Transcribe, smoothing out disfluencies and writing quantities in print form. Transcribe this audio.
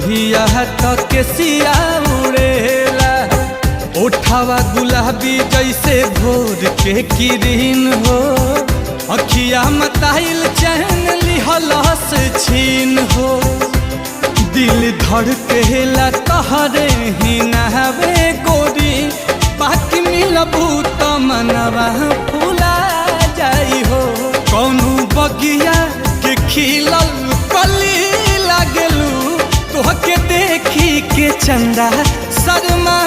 रहिया तो केसिया उड़ेला। ओठावा गुलाबी जैसे भोर के किरीन हो, अखिया मताइल चैन लिहलस छीन हो। दिल धड़केला तहरे ही नहबे गोरी, बाकी मिलबू तो मनवा फूला जाई हो। कौनो बगिया के खिलल कली लागलू, तोहके देखी के चंदा शर्मा